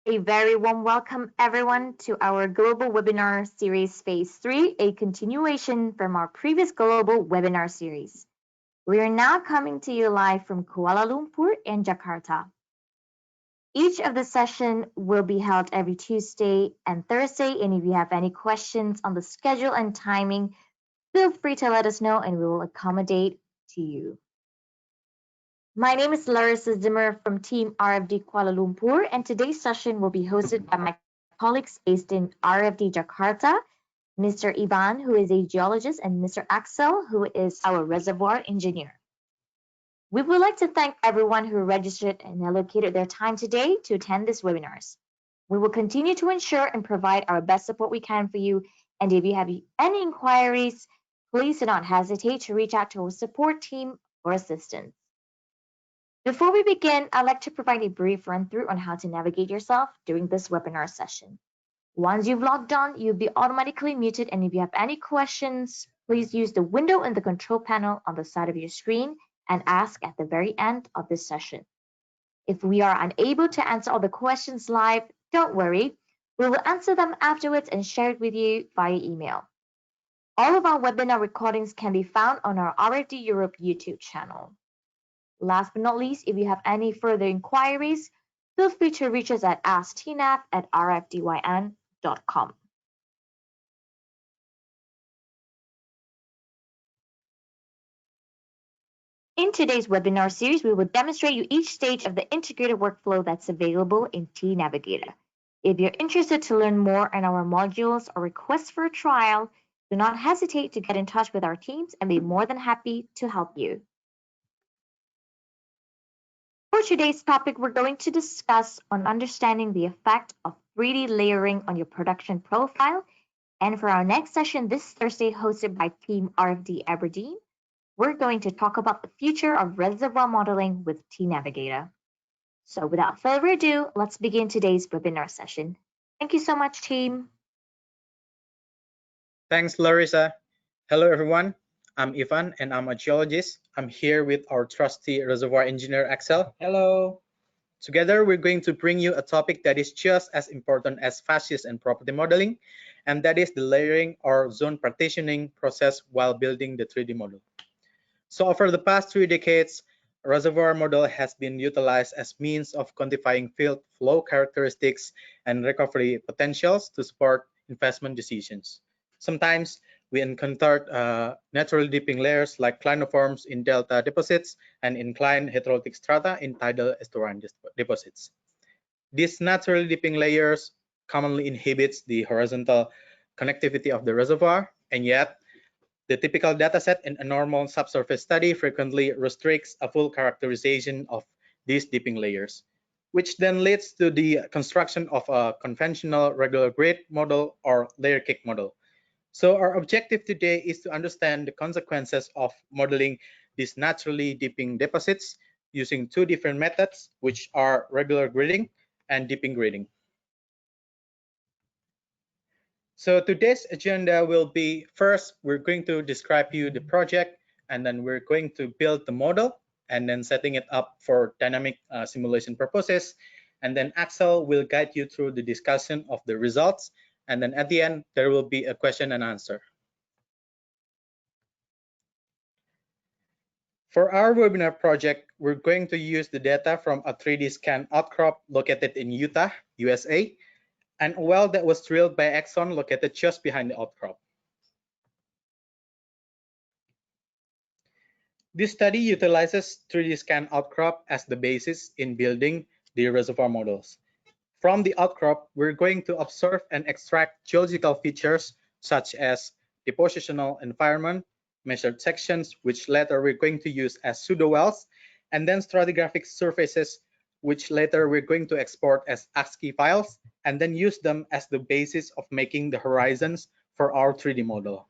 A very warm welcome, everyone, to our global webinar series Phase 3, a continuation from our previous global webinar series. We are now coming to you live from Kuala Lumpur and Jakarta. Each of the sessions will be held every Tuesday and Thursday, and if you have any questions on the schedule and timing, feel free to let us know and we will accommodate to you. My name is Larissa Zimmer from Team RFD Kuala Lumpur, and today's session will be hosted by my colleagues based in RFD Jakarta, Mr. Ivan, who is a geologist, and Mr. Axel, who is our reservoir engineer. We would like to thank everyone who registered and allocated their time today to attend these webinars. We will continue to ensure and provide our best support we can for you, and if you have any inquiries, please do not hesitate to reach out to our support team for assistance. Before we begin, I'd like to provide a brief run-through on how to navigate yourself during this webinar session. Once you've logged on, you'll be automatically muted, and if you have any questions, please use the window in the control panel on the side of your screen and ask at the very end of this session. If we are unable to answer all the questions live, don't worry. We will answer them afterwards and share it with you via email. All of our webinar recordings can be found on our RFD Europe YouTube channel. Last but not least, if you have any further inquiries, feel free to reach us at asktnaf@rfdyn.com. In today's webinar series, we will demonstrate you each stage of the integrated workflow that's available in T-Navigator. If you're interested to learn more on our modules or request for a trial, do not hesitate to get in touch with our teams and be more than happy to help you. For today's topic, we're going to discuss on understanding the effect of 3D layering on your production profile. And for our next session this Thursday, hosted by Team RFD Aberdeen, we're going to talk about the future of reservoir modeling with T-Navigator. So without further ado, let's begin today's webinar session. Thank you so much, team. Thanks, Larissa. Hello, everyone. I'm Ivan, and I'm a geologist. I'm here with our trusty reservoir engineer, Axel. Hello. Together, we're going to bring you a topic that is just as important as facies and property modeling, and that is the layering or zone partitioning process while building the 3D model. So over the past 3 decades, a reservoir model has been utilized as means of quantifying field flow characteristics and recovery potentials to support investment decisions. Sometimes we encountered naturally dipping layers like clinoforms in delta deposits and inclined heterolithic strata in tidal estuarine deposits. These naturally dipping layers commonly inhibits the horizontal connectivity of the reservoir, and yet the typical dataset in a normal subsurface study frequently restricts a full characterization of these dipping layers, which then leads to the construction of a conventional regular grid model or layer cake model. So our objective today is to understand the consequences of modeling these naturally dipping deposits using 2 different methods, which are regular gridding and dipping gridding. So today's agenda will be, first, we're going to describe you the project, and then we're going to build the model, and then setting it up for dynamic simulation purposes. And then Axel will guide you through the discussion of the results. And then at the end, there will be a question and answer. For our webinar project, we're going to use the data from a 3D scan outcrop located in Utah, USA, and a well that was drilled by Exxon located just behind the outcrop. This study utilizes 3D scan outcrop as the basis in building the reservoir models. From the outcrop, we're going to observe and extract geological features such as depositional environment, measured sections, which later we're going to use as pseudo wells, and then stratigraphic surfaces, which later we're going to export as ASCII files, and then use them as the basis of making the horizons for our 3D model.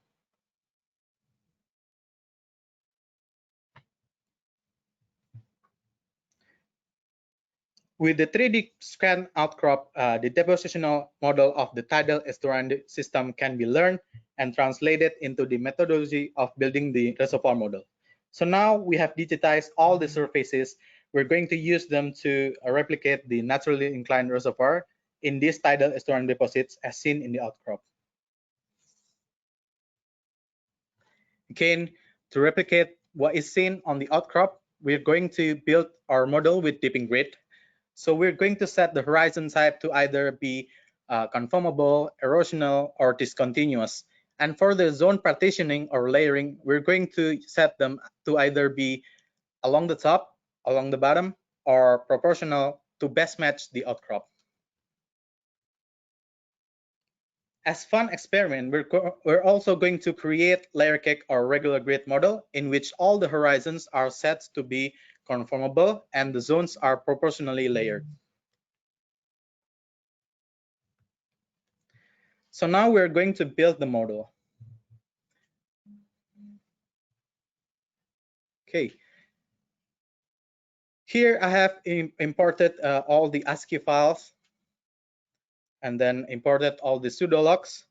With the 3D scan outcrop, the depositional model of the tidal estuarine system can be learned and translated into the methodology of building the reservoir model. So now we have digitized all the surfaces. We're going to use them to replicate the naturally inclined reservoir in these tidal estuarine deposits as seen in the outcrop. Again, to replicate what is seen on the outcrop, we're going to build our model with dipping grid. So we're going to set the horizon type to either be conformable, erosional, or discontinuous. And for the zone partitioning or layering, we're going to set them to either be along the top, along the bottom, or proportional to best match the outcrop. As fun experiment, we're also going to create layer cake or regular grid model in which all the horizons are set to be conformable and the zones are proportionally layered. So now we're going to build the model. Okay. Here I have imported all the ASCII files and then imported all the pseudologs.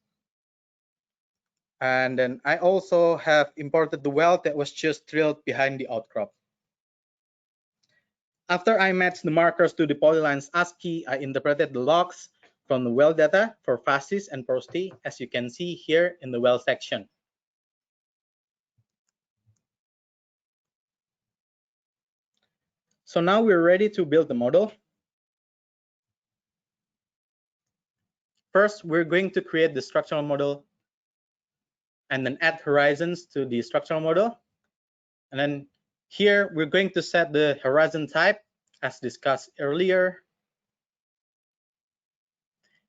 And then I also have imported the well that was just drilled behind the outcrop. After I matched the markers to the polylines ASCII, I interpreted the logs from the well data for facies and porosity, as you can see here in the well section. So now we're ready to build the model. First, we're going to create the structural model and then add horizons to the structural model. And then here, we're going to set the horizon type as discussed earlier.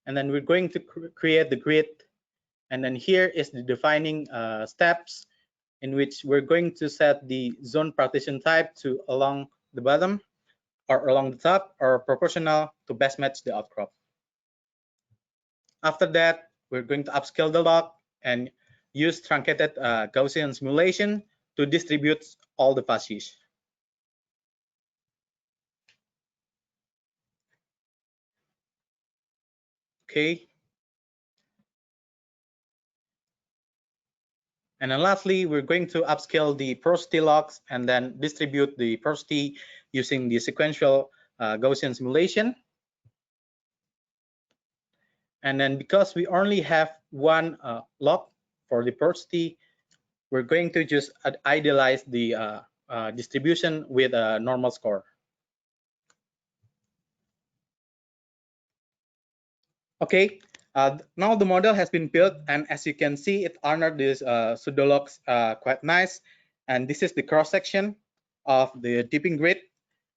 And then we're going to create the grid. And then here is the defining steps in which we're going to set the zone partition type to along the bottom or along the top or proportional to best match the outcrop. After that, we're going to upscale the log and use truncated Gaussian simulation to distribute all the facies. Okay. And then lastly, we're going to upscale the porosity logs and then distribute the porosity using the sequential Gaussian simulation. And then because we only have one log for the porosity, we're going to just idealize the distribution with a normal score. Okay, now the model has been built, and as you can see, it honored these pseudologs quite nice. And this is the cross section of the dipping grid.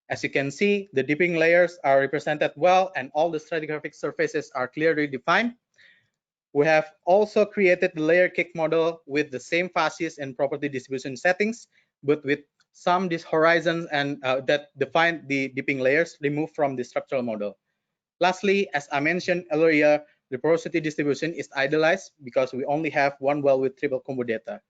As you can see, the dipping layers are represented well, and all the stratigraphic surfaces are clearly defined. We have also created the layer cake model with the same facies and property distribution settings, but with some these horizons and that define the dipping layers removed from the structural model. Lastly, as I mentioned earlier, the porosity distribution is idealized because we only have one well with triple combo data.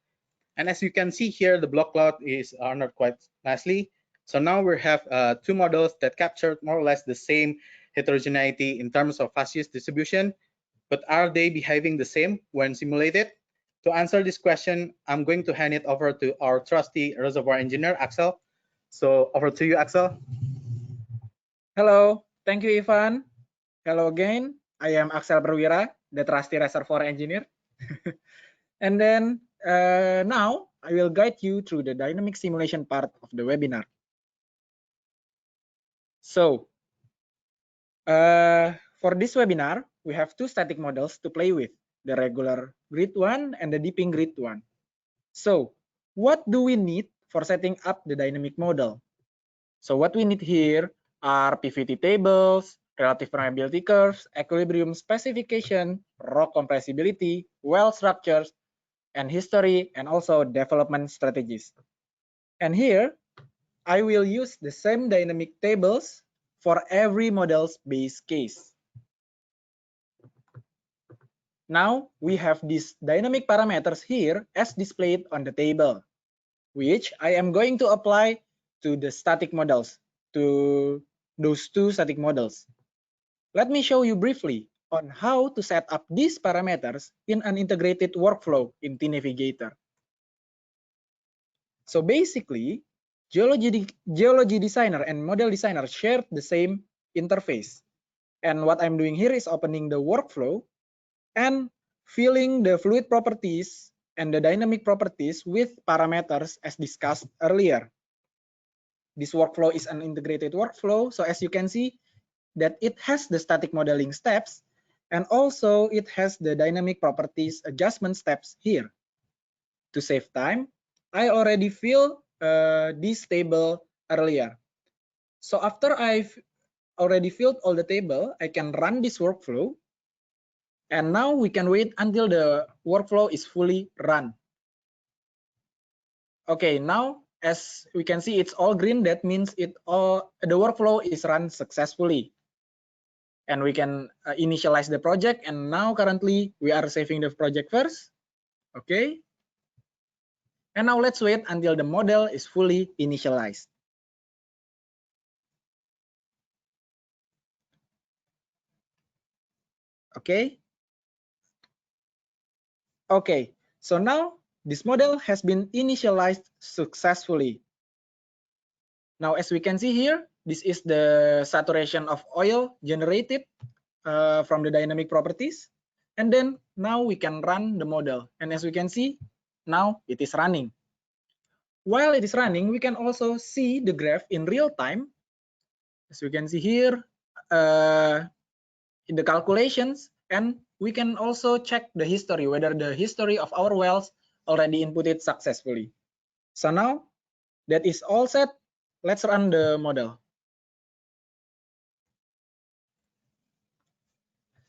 And as you can see here, the block cloud is honored quite nicely. So now we have two models that captured more or less the same heterogeneity in terms of facies distribution, but are they behaving the same when simulated? To answer this question, I'm going to hand it over to our trusty reservoir engineer, Axel. So over to you, Axel. Hello, thank you, Ivan. Hello again, I am Axel Perwira, the trusty reservoir engineer. And then now I will guide you through the dynamic simulation part of the webinar. So for this webinar, we have two static models to play with, the regular grid one and the dipping grid one. So what do we need for setting up the dynamic model? So what we need here are PVT tables, relative permeability curves, equilibrium specification, rock compressibility, well structures, and history, and also development strategies. And here, I will use the same dynamic tables for every model's base case. Now, we have these dynamic parameters here as displayed on the table, which I am going to apply to the static models, to those two static models. Let me show you briefly on how to set up these parameters in an integrated workflow in T-Navigator. So basically, geology designer and model designer share the same interface. And what I'm doing here is opening the workflow and filling the fluid properties and the dynamic properties with parameters as discussed earlier. This workflow is an integrated workflow. So as you can see that it has the static modeling steps and also it has the dynamic properties adjustment steps here. To save time, I already filled this table earlier. So after I've already filled all the table, I can run this workflow. And now we can wait until the workflow is fully run. Okay, now as we can see, it's all green. That means the workflow is run successfully. And we can initialize the project. And now currently we are saving the project first. Okay. And now let's wait until the model is fully initialized. Okay. Okay, so now this model has been initialized successfully. Now, as we can see here, this is the saturation of oil generated from the dynamic properties. And then now we can run the model. And as we can see, now it is running. While it is running, we can also see the graph in real time. As we can see here, in the calculations, and we can also check the history, whether the history of our wells already inputted successfully. So now that is all set, let's run the model.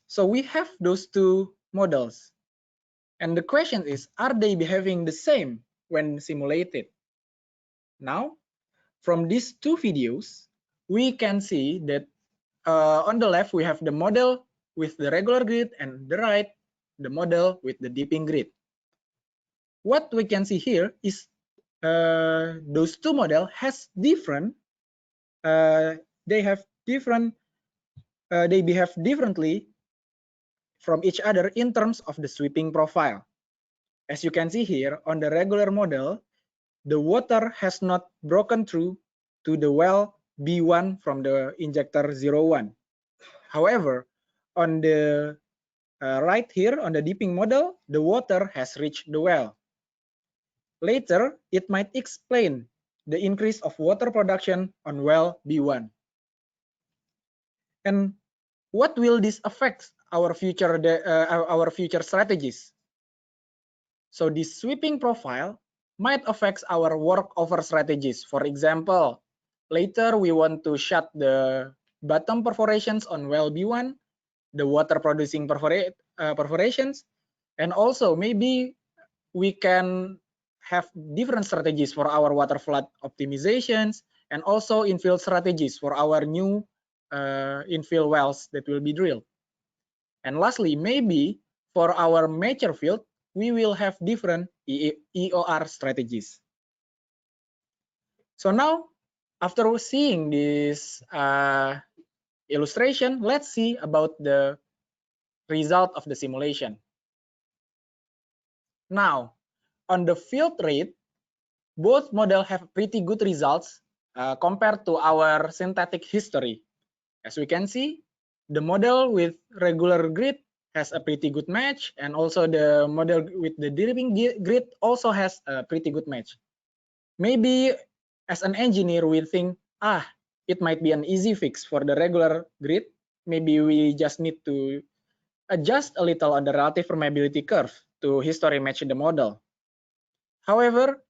So we have those two models. And the question is, are they behaving the same when simulated? Now, from these two videos, we can see that on the left, we have the model with the regular grid, and the right, the model with the dipping grid. What we can see here is those two models has different, they behave differently from each other in terms of the sweeping profile. As you can see here on the regular model, the water has not broken through to the well B1 from the injector 01. However, on the right here on the dipping model, the water has reached the well. Later, it might explain the increase of water production on well B1. And what will this affect our future strategies? So this sweeping profile might affect our workover strategies. For example, later we want to shut the bottom perforations on well B1, the water producing perforations, and also maybe we can have different strategies for our water flood optimizations and also infill strategies for our new infill wells that will be drilled. And lastly, maybe for our mature field, we will have different EOR strategies. So now, after seeing this illustration, let's see about the result of the simulation. Now, on the field rate, both models have pretty good results compared to our synthetic history. As we can see, the model with regular grid has a pretty good match, and also the model with the dipping grid also has a pretty good match. Maybe as an engineer, we think, it might be an easy fix for the regular grid. Maybe we just need to adjust a little on the relative permeability curve to history match the model. However,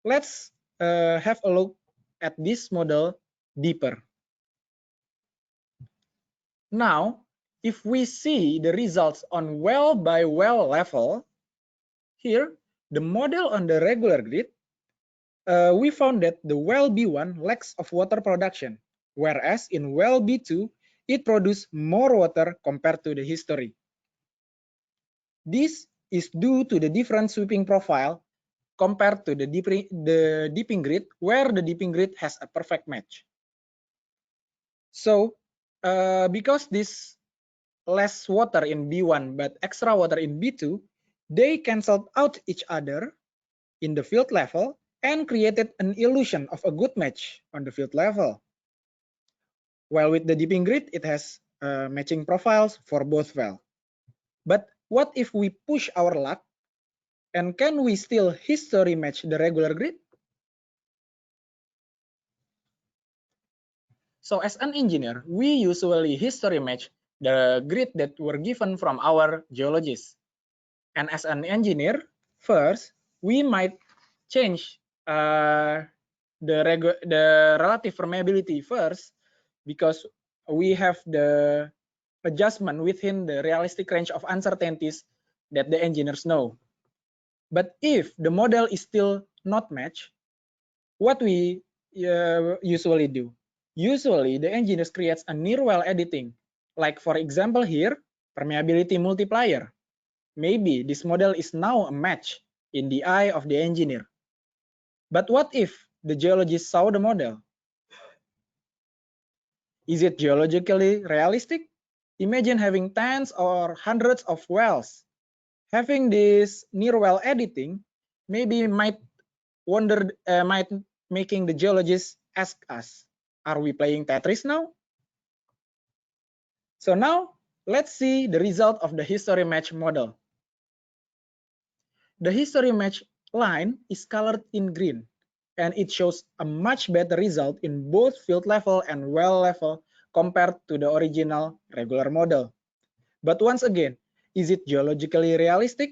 let's have a look at this model deeper. Now, if we see the results on well by well level, here, the model on the regular grid, we found that the well B1 lacks of water production, whereas in well B2, it produced more water compared to the history. This is due to the different sweeping profile compared to the dipping grid, where the dipping grid has a perfect match. So, because this less water in B1 but extra water in B2, they canceled out each other in the field level and created an illusion of a good match on the field level. While with the dipping grid, it has matching profiles for both well. But what if we push our luck, and can we still history match the regular grid? So as an engineer, we usually history match the grid that were given from our geologists. And as an engineer, first, we might change the relative permeability first, because we have the adjustment within the realistic range of uncertainties that the engineers know. But if the model is still not matched, what we usually do? Usually, the engineers creates a near well editing, like for example here, permeability multiplier. Maybe this model is now a match in the eye of the engineer. But what if the geologist saw the model? Is it geologically realistic? Imagine having tens or hundreds of wells. Having this near well editing maybe might making the geologists ask us, are we playing Tetris now? So now let's see the result of the history match model. The history match line is colored in green, and it shows a much better result in both field level and well level compared to the original regular model. But once again, is it geologically realistic?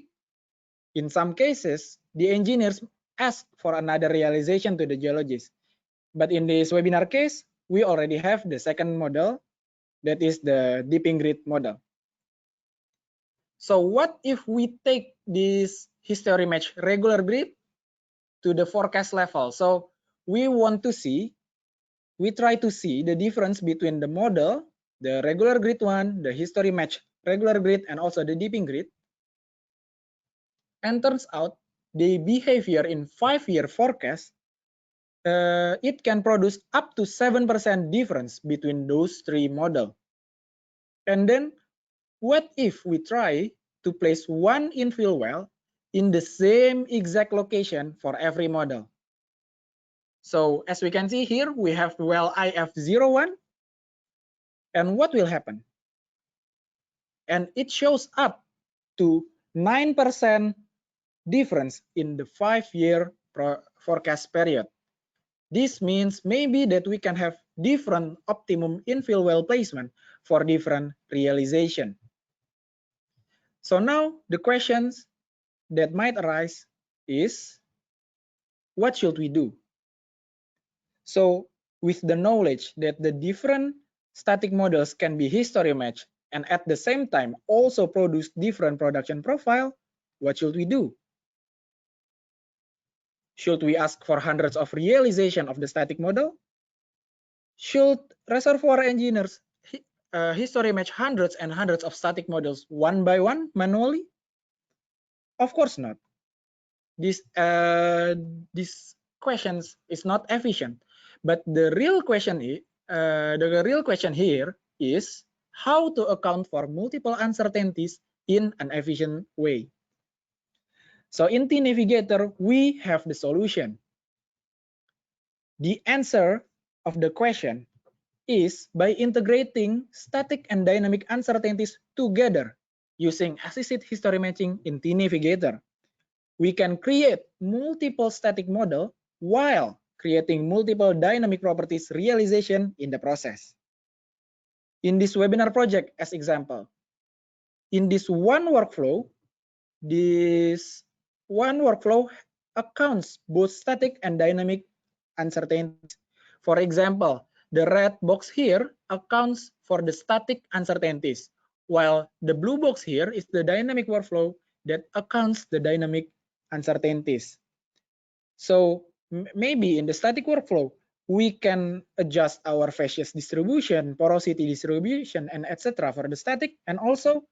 In some cases, the engineers ask for another realization to the geologist. But in this webinar case, we already have the second model, that is the dipping grid model. So what if we take this history match regular grid to the forecast level? So we try to see the difference between the model, the regular grid one, the history match regular grid, and also the dipping grid. And turns out the behavior in 5-year forecast, it can produce up to 7% difference between those three models. And then what if we try to place one infill well in the same exact location for every model? So as we can see here, we have well IF01, and what will happen? And it shows up to 9% difference in the 5-year forecast period. This means maybe that we can have different optimum infill well placement for different realization. So now the questions that might arise is, what should we do? So with the knowledge that the different static models can be history matched and at the same time also produce different production profile, what should we do? Should we ask for hundreds of realization of the static model? Should reservoir engineers history match hundreds and hundreds of static models one by one manually? Of course not. This questions is not efficient, but the real question here is how to account for multiple uncertainties in an efficient way. So in T-Navigator, we have the solution. The answer of the question is by integrating static and dynamic uncertainties together using assisted history matching in T-Navigator. We can create multiple static model while creating multiple dynamic properties realization in the process. In this webinar project as example, in this one workflow accounts both static and dynamic uncertainties. For example, the red box here accounts for the static uncertainties, while the blue box here is the dynamic workflow that accounts the dynamic uncertainties. So maybe in the static workflow, we can adjust our facies distribution, porosity distribution, and etc. for the static, and also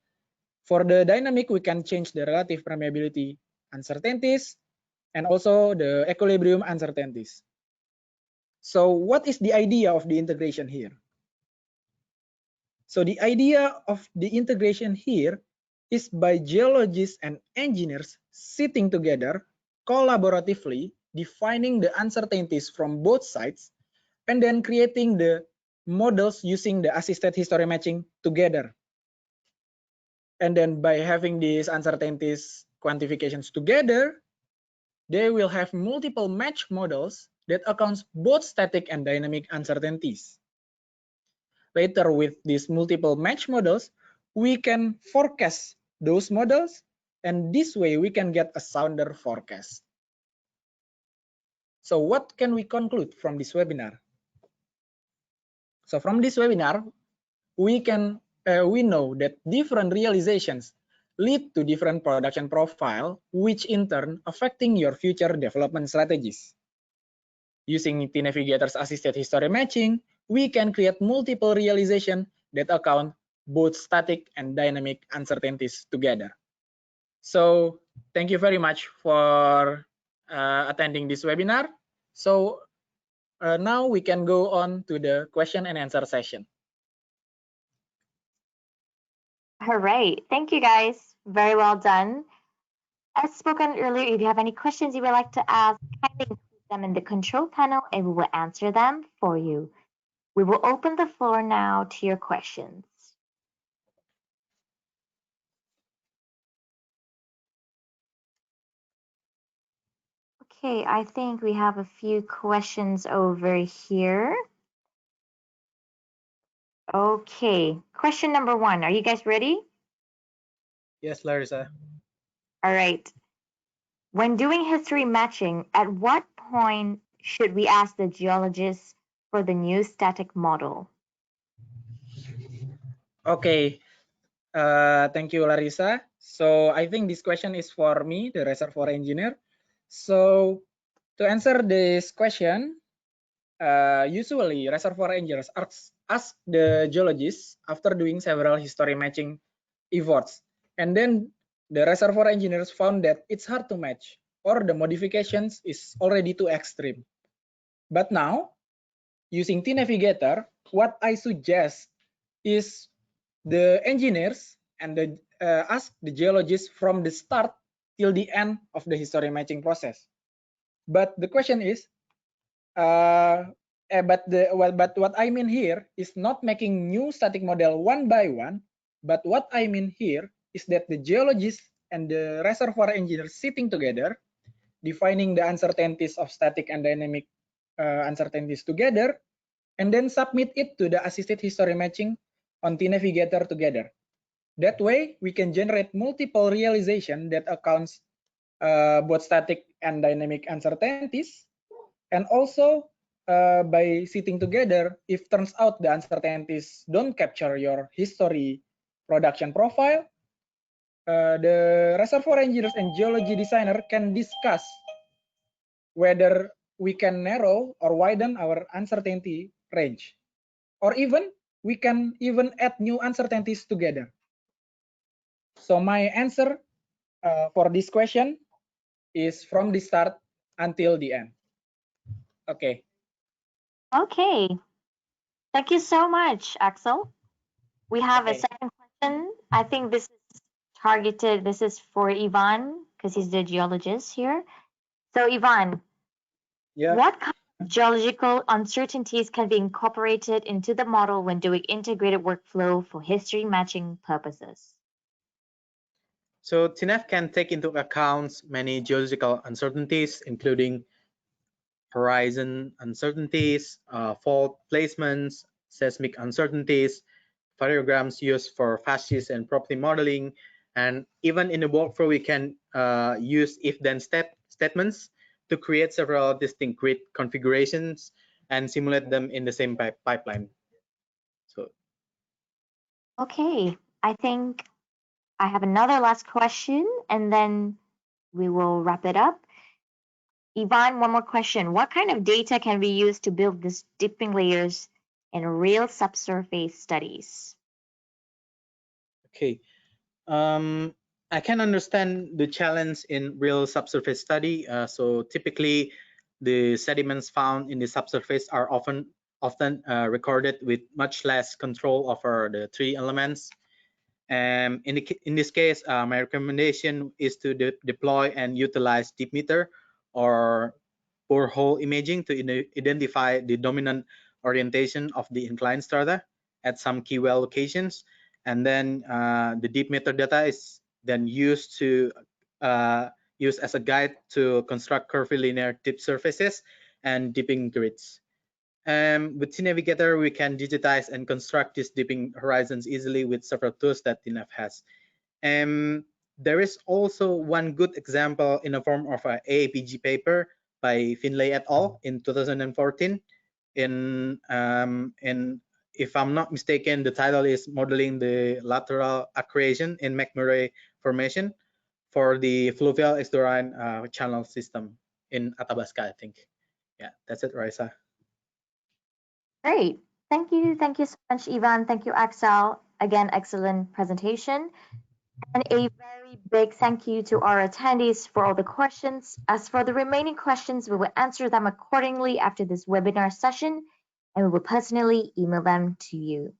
for the dynamic, we can change the relative permeability uncertainties and also the equilibrium uncertainties. So what is the idea of the integration here? So the idea of the integration here is by geologists and engineers sitting together collaboratively, defining the uncertainties from both sides, and then creating the models using the assisted history matching together. And then by having these uncertainties quantifications together, they will have multiple match models that accounts both static and dynamic uncertainties. Later, with these multiple match models, we can forecast those models, and this way we can get a sounder forecast. So what can we conclude from this webinar? So from this webinar, we know that different realizations lead to different production profile, which in turn affecting your future development strategies. Using T-Navigator's assisted history matching, we can create multiple realization that account both static and dynamic uncertainties together. So thank you very much for attending this webinar. So now we can go on to the question and answer session. All right. Thank you, guys. Very well done. As spoken earlier, if you have any questions you would like to ask, kindly include them in the control panel and we will answer them for you. We will open the floor now to your questions. Okay, I think we have a few questions over here. Okay, question number 1. Are you guys ready? Yes, Larissa. All right. When doing history matching, at what point should we ask the geologist for the new static model? Okay, thank you, Larissa. So I think this question is for me, the reservoir engineer. So to answer this question, usually reservoir engineers ask the geologists after doing several history matching efforts, and then the reservoir engineers found that it's hard to match or the modifications is already too extreme. But now, using T-Navigator, what I suggest is the engineers and ask the geologists from the start till the end of the history matching process. But the question is, but what I mean here is not making new static model one by one, but what I mean here is that the geologists and the reservoir engineers sitting together, defining the uncertainties of static and dynamic uncertainties together, and then submit it to the assisted history matching on T-Navigator together. That way, we can generate multiple realization that accounts both static and dynamic uncertainties. And also, by sitting together, if turns out the uncertainties don't capture your history production profile, the reservoir engineers and geology designer can discuss whether we can narrow or widen our uncertainty range. Or even, we can even add new uncertainties together. So my answer for this question is from the start until the end. Okay. Okay. Thank you so much, Axel. We have a Okay. second question. I think this is targeted. This is for Ivan because he's the geologist here. So Ivan, Yeah. what kind of geological uncertainties can be incorporated into the model when doing integrated workflow for history matching purposes? So TNAV can take into account many geological uncertainties, including horizon uncertainties, fault placements, seismic uncertainties, variograms used for facies and property modeling, and even in the workflow we can use if-then statements to create several distinct grid configurations and simulate them in the same pipeline. So Okay, I think I have another last question and then we will wrap it up. Ivan, one more question. What kind of data can we use to build these dipping layers in real subsurface studies? okay, I can understand the challenge in real subsurface study. So typically, the sediments found in the subsurface are often recorded with much less control over the 3 elements. In this case, my recommendation is to deploy and utilize deep meter or borehole imaging to identify the dominant orientation of the inclined strata at some key well locations, and then the deep metadata is then used as a guide to construct curvilinear deep surfaces and dipping grids. With TNavigator, we can digitize and construct these dipping horizons easily with several tools that TNAV has. There is also one good example in the form of an AAPG paper by Finlay et al. In 2014. If I'm not mistaken, the title is Modeling the Lateral Accretion in McMurray Formation for the Fluvial Estuarine Channel System in Athabasca, I think. Yeah, that's it, Raisa. Great. Thank you. Thank you so much, Ivan. Thank you, Axel. Again, excellent presentation. And a very big thank you to our attendees for all the questions. As for the remaining questions, we will answer them accordingly after this webinar session, and we will personally email them to you.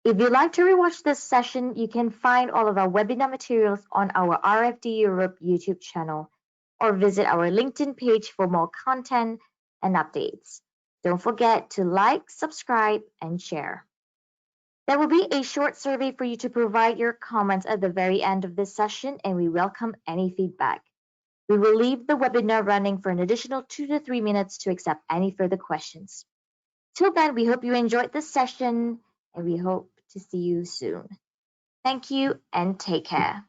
If you'd like to rewatch this session, you can find all of our webinar materials on our RFD Europe YouTube channel, or visit our LinkedIn page for more content and updates. Don't forget to like, subscribe, and share. There will be a short survey for you to provide your comments at the very end of this session, and we welcome any feedback. We will leave the webinar running for an additional 2 to 3 minutes to accept any further questions. Till then, we hope you enjoyed this session, and we hope to see you soon. Thank you and take care.